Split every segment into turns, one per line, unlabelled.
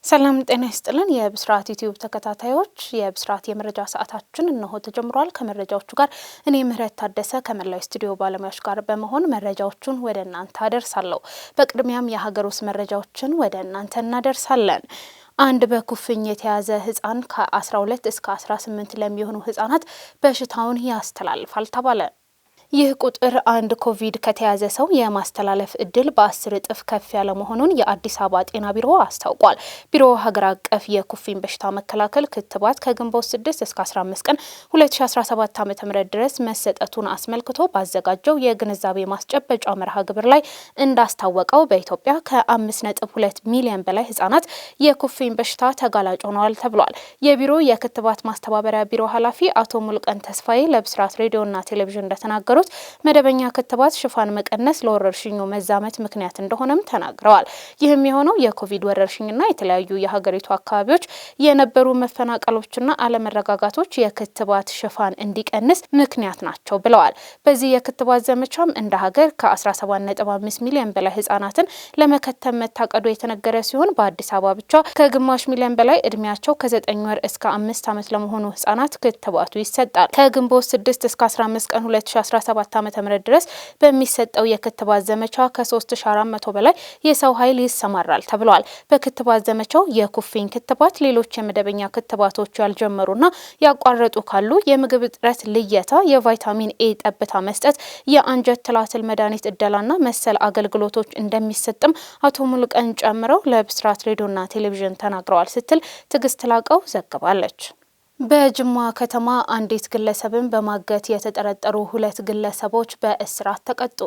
ሰላም ጤና ይስጥልን የብስራት ዩቲዩብ ተከታታዮች የብስራት የመረጃ ሰዓታችን እነሆ ተጀምሯል። ከመረጃዎቹ ጋር እኔ ምህረት ታደሰ ከመላው ስቱዲዮ ባለሙያዎች ጋር በመሆን መረጃዎቹን ወደ እናንተ አደርሳለሁ። በቅድሚያም የሀገር ውስጥ መረጃዎችን ወደ እናንተ እናደርሳለን። አንድ በኩፍኝ የተያዘ ህፃን ከ12 እስከ 18 ለሚሆኑ ህፃናት በሽታውን ያስተላልፋል ተባለ። ይህ ቁጥር አንድ ኮቪድ ከተያዘ ሰው የማስተላለፍ እድል በ10 እጥፍ ከፍ ያለ መሆኑን የአዲስ አበባ ጤና ቢሮ አስታውቋል። ቢሮው ሀገር አቀፍ የኩፍኝ በሽታ መከላከል ክትባት ከግንቦት 6 እስከ 15 ቀን 2017 ዓ.ም ድረስ መሰጠቱን አስመልክቶ ባዘጋጀው የግንዛቤ ማስጨበጫ መርሃ ግብር ላይ እንዳስታወቀው በኢትዮጵያ ከ5.2 ሚሊዮን በላይ ህጻናት የኩፍኝ በሽታ ተጋላጭ ሆነዋል ተብሏል። የቢሮ የክትባት ማስተባበሪያ ቢሮ ኃላፊ አቶ ሙልቀን ተስፋዬ ለብስራት ሬዲዮና ቴሌቪዥን እንደተናገሩ መደበኛ ክትባት ሽፋን መቀነስ ለወረርሽኙ መዛመት ምክንያት እንደሆነም ተናግረዋል። ይህም የሆነው የኮቪድ ወረርሽኝና የተለያዩ የሀገሪቱ አካባቢዎች የነበሩ መፈናቀሎችና አለመረጋጋቶች የክትባት ሽፋን እንዲቀንስ ምክንያት ናቸው ብለዋል። በዚህ የክትባት ዘመቻም እንደ ሀገር ከ17.5 ሚሊዮን በላይ ህጻናትን ለመከተብ መታቀዱ የተነገረ ሲሆን በአዲስ አበባ ብቻ ከግማሽ ሚሊዮን በላይ እድሜያቸው ከ9 ወር እስከ 5 ዓመት ለመሆኑ ህጻናት ክትባቱ ይሰጣል። ከግንቦት 6 እስከ 15 ቀን 2017 ዓ.ም ድረስ በሚሰጠው የክትባት ዘመቻ ከ3400 በላይ የሰው ኃይል ይሰማራል ተብሏል። በክትባት ዘመቻው የኩፍኝ ክትባት፣ ሌሎች የመደበኛ ክትባቶች ያልጀመሩና ያቋረጡ ካሉ የምግብ እጥረት ልየታ፣ የቫይታሚን ኤ ጠብታ መስጠት፣ የአንጀት ትላትል መድኃኒት እደላና መሰል አገልግሎቶች እንደሚሰጥም አቶ ሙሉቀን ጨምረው ለብስራት ሬዲዮና ቴሌቪዥን ተናግረዋል ስትል ትዕግስት ላቀው ዘግባለች። በጅማ ከተማ አንዲት ግለሰብን በማገት የተጠረጠሩ 2 ግለሰቦች በእስራት ተቀጡ።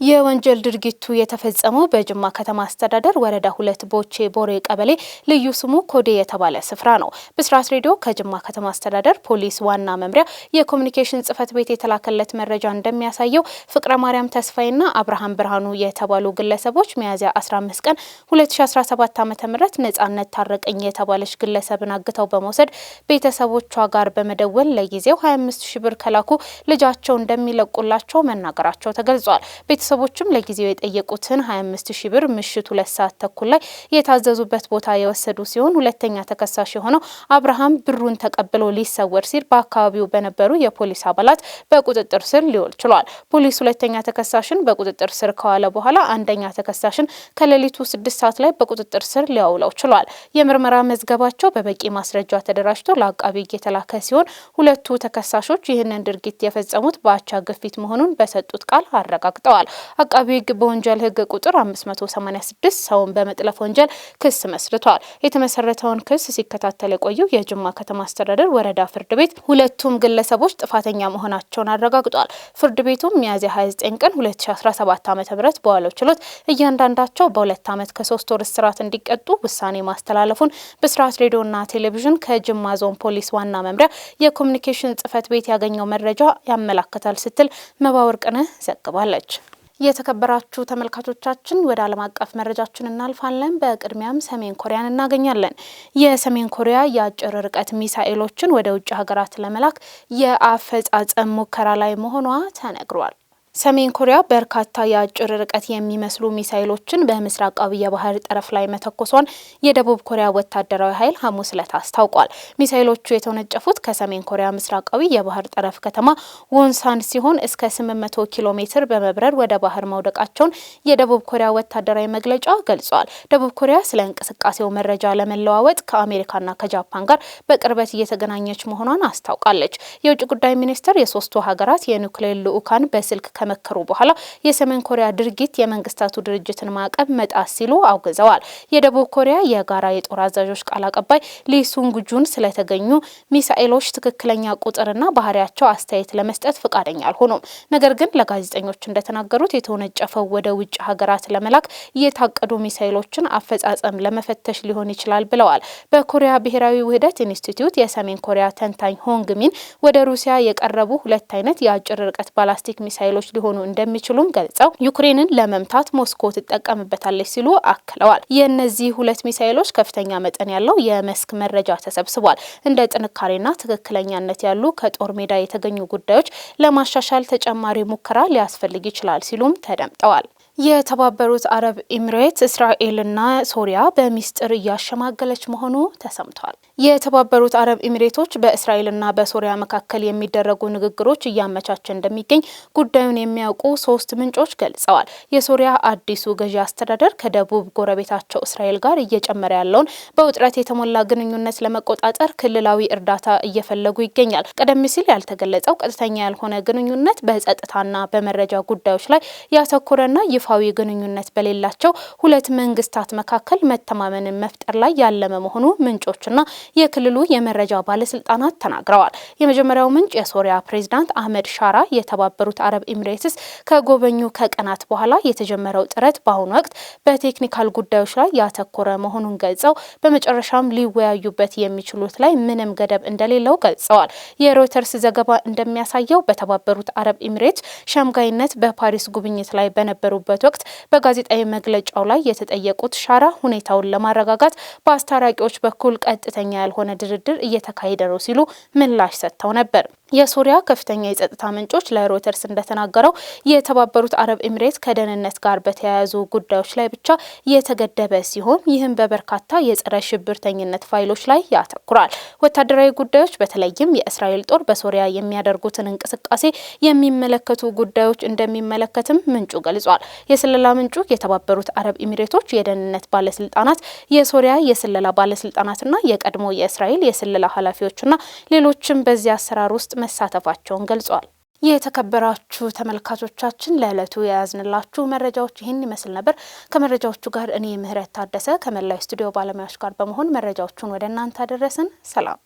የወንጀል ድርጊቱ የተፈጸመው በጅማ ከተማ አስተዳደር ወረዳ 2 ቦቼ ቦሬ ቀበሌ ልዩ ስሙ ኮዴ የተባለ ስፍራ ነው። ብስራት ሬዲዮ ከጅማ ከተማ አስተዳደር ፖሊስ ዋና መምሪያ የኮሚኒኬሽን ጽህፈት ቤት የተላከለት መረጃ እንደሚያሳየው ፍቅረ ማርያም ተስፋይና አብርሃም ብርሃኑ የተባሉ ግለሰቦች ሚያዝያ 15 ቀን 2017 ዓ.ም ነጻነት ታረቀኝ የተባለች ግለሰብን አግተው በመውሰድ ቤተሰቦቿ ጋር በመደወል ለጊዜው 25 ሺህ ብር ከላኩ ልጃቸው እንደሚለቁላቸው መናገራቸው ተገልጿል። ቤተሰቦችም ለጊዜው የጠየቁትን 25 ሺህ ብር ምሽት 2 ሰዓት ተኩል ላይ የታዘዙበት ቦታ የወሰዱ ሲሆን ሁለተኛ ተከሳሽ የሆነው አብርሃም ብሩን ተቀብሎ ሊሰወር ሲል በአካባቢው በነበሩ የፖሊስ አባላት በቁጥጥር ስር ሊውል ችሏል። ፖሊስ ሁለተኛ ተከሳሽን በቁጥጥር ስር ከዋለ በኋላ አንደኛ ተከሳሽን ከሌሊቱ 6 ሰዓት ላይ በቁጥጥር ስር ሊያውለው ችሏል። የምርመራ መዝገባቸው በበቂ ማስረጃ ተደራጅቶ ለአቃቢ ሕግ የተላከ ሲሆን ሁለቱ ተከሳሾች ይህንን ድርጊት የፈጸሙት በአቻ ግፊት መሆኑን በሰጡት ቃል አረጋግጠዋል። አቃቢ ሕግ በወንጀል ሕግ ቁጥር 586 ሰውን በመጥለፍ ወንጀል ክስ መስርቷል። የተመሰረተውን ክስ ሲከታተል የቆየው የጅማ ከተማ አስተዳደር ወረዳ ፍርድ ቤት ሁለቱም ግለሰቦች ጥፋተኛ መሆናቸውን አረጋግጧል። ፍርድ ቤቱም ሚያዝያ 29 ቀን 2017 ዓ.ም በዋለው ችሎት እያንዳንዳቸው በ2 ዓመት ከ3 ወር እስራት እንዲቀጡ ውሳኔ ማስተላለፉን ብስራት ሬዲዮና ቴሌቪዥን ከጅማ ዞን ፖሊስ ዋና መምሪያ የኮሚኒኬሽን ጽህፈት ቤት ያገኘው መረጃ ያመላክታል ስትል መባወርቅነህ ዘግባለች። የተከበራችሁ ተመልካቾቻችን ወደ ዓለም አቀፍ መረጃችን እናልፋለን። በቅድሚያም ሰሜን ኮሪያን እናገኛለን። የሰሜን ኮሪያ የአጭር ርቀት ሚሳኤሎችን ወደ ውጭ ሀገራት ለመላክ የአፈጻጸም ሙከራ ላይ መሆኗ ተነግሯል። ሰሜን ኮሪያ በርካታ የአጭር ርቀት የሚመስሉ ሚሳኤሎችን በምስራቃዊ የባህር ጠረፍ ላይ መተኮሷን የደቡብ ኮሪያ ወታደራዊ ኃይል ሐሙስ ዕለት አስታውቋል። ሚሳኤሎቹ የተወነጨፉት ከሰሜን ኮሪያ ምስራቃዊ የባህር ጠረፍ ከተማ ወንሳን ሲሆን እስከ 800 ኪሎ ሜትር በመብረር ወደ ባህር መውደቃቸውን የደቡብ ኮሪያ ወታደራዊ መግለጫ ገልጿል። ደቡብ ኮሪያ ስለ እንቅስቃሴው መረጃ ለመለዋወጥ ከአሜሪካና ከጃፓን ጋር በቅርበት እየተገናኘች መሆኗን አስታውቃለች። የውጭ ጉዳይ ሚኒስቴር የሶስቱ ሀገራት የኒውክሌር ልዑካን በስልክ ከመከሩ በኋላ የሰሜን ኮሪያ ድርጊት የመንግስታቱ ድርጅትን ማዕቀብ መጣስ ሲሉ አውግዘዋል። የደቡብ ኮሪያ የጋራ የጦር አዛዦች ቃል አቀባይ ሊሱንግጁን ስለተገኙ ሚሳኤሎች ትክክለኛ ቁጥርና ባህሪያቸው አስተያየት ለመስጠት ፈቃደኛ አልሆኑም። ነገር ግን ለጋዜጠኞች እንደተናገሩት የተወነጨፈው ወደ ውጭ ሀገራት ለመላክ የታቀዱ ሚሳኤሎችን አፈጻጸም ለመፈተሽ ሊሆን ይችላል ብለዋል። በኮሪያ ብሔራዊ ውህደት ኢንስቲትዩት የሰሜን ኮሪያ ተንታኝ ሆንግ ሚን ወደ ሩሲያ የቀረቡ 2 አይነት የአጭር ርቀት ባላስቲክ ሚሳኤሎች ሊሆኑ እንደሚችሉም ገልጸው ዩክሬንን ለመምታት ሞስኮ ትጠቀምበታለች ሲሉ አክለዋል። የእነዚህ 2 ሚሳኤሎች ከፍተኛ መጠን ያለው የመስክ መረጃ ተሰብስቧል። እንደ ጥንካሬና ትክክለኛነት ያሉ ከጦር ሜዳ የተገኙ ጉዳዮች ለማሻሻል ተጨማሪ ሙከራ ሊያስፈልግ ይችላል ሲሉም ተደምጠዋል። የተባበሩት አረብ ኤሚሬት እስራኤልና ሶሪያ በሚስጥር እያሸማገለች መሆኑ ተሰምቷል። የተባበሩት አረብ ኤሚሬቶች በእስራኤልና በሶሪያ መካከል የሚደረጉ ንግግሮች እያመቻቸ እንደሚገኝ ጉዳዩን የሚያውቁ 3 ምንጮች ገልጸዋል። የሶሪያ አዲሱ ገዢ አስተዳደር ከደቡብ ጎረቤታቸው እስራኤል ጋር እየጨመረ ያለውን በውጥረት የተሞላ ግንኙነት ለመቆጣጠር ክልላዊ እርዳታ እየፈለጉ ይገኛል። ቀደም ሲል ያልተገለጸው ቀጥተኛ ያልሆነ ግንኙነት በጸጥታና በመረጃ ጉዳዮች ላይ ያተኮረና ይፋዊ ግንኙነት በሌላቸው 2 መንግስታት መካከል መተማመንን መፍጠር ላይ ያለመ መሆኑ ምንጮችና የክልሉ የመረጃ ባለስልጣናት ተናግረዋል። የመጀመሪያው ምንጭ የሶሪያ ፕሬዝዳንት አህመድ ሻራ የተባበሩት አረብ ኤሚሬትስ ከጎበኙ ከቀናት በኋላ የተጀመረው ጥረት በአሁኑ ወቅት በቴክኒካል ጉዳዮች ላይ ያተኮረ መሆኑን ገልጸው በመጨረሻም ሊወያዩበት የሚችሉት ላይ ምንም ገደብ እንደሌለው ገልጸዋል። የሮይተርስ ዘገባ እንደሚያሳየው በተባበሩት አረብ ኤሚሬትስ ሸምጋይነት በፓሪስ ጉብኝት ላይ በነበሩበት ወቅት በጋዜጣዊ መግለጫው ላይ የተጠየቁት ሻራ ሁኔታውን ለማረጋጋት በአስታራቂዎች በኩል ቀጥተኛ ያልሆነ ድርድር እየተካሄደ ነው ሲሉ ምላሽ ሰጥተው ነበር። የሶሪያ ከፍተኛ የጸጥታ ምንጮች ለሮይተርስ እንደተናገረው የተባበሩት አረብ ኤሚሬት ከደህንነት ጋር በተያያዙ ጉዳዮች ላይ ብቻ የተገደበ ሲሆን ይህም በበርካታ የጸረ ሽብርተኝነት ፋይሎች ላይ ያተኩራል። ወታደራዊ ጉዳዮች በተለይም የእስራኤል ጦር በሶሪያ የሚያደርጉትን እንቅስቃሴ የሚመለከቱ ጉዳዮች እንደሚመለከትም ምንጩ ገልጿል። የስለላ ምንጩ የተባበሩት አረብ ኤሚሬቶች የደህንነት ባለስልጣናት፣ የሶሪያ የስለላ ባለስልጣናትና የቀድሞ የእስራኤል የስለላ ኃላፊዎችና ሌሎችም በዚህ አሰራር ውስጥ መሳተፋቸውን ገልጿል። የተከበራችሁ ተመልካቾቻችን ለዕለቱ የያዝንላችሁ መረጃዎች ይህን ይመስል ነበር። ከመረጃዎቹ ጋር እኔ ምህረት ታደሰ ከመላው ስቱዲዮ ባለሙያዎች ጋር በመሆን መረጃዎቹን ወደ እናንተ አደረስን። ሰላም።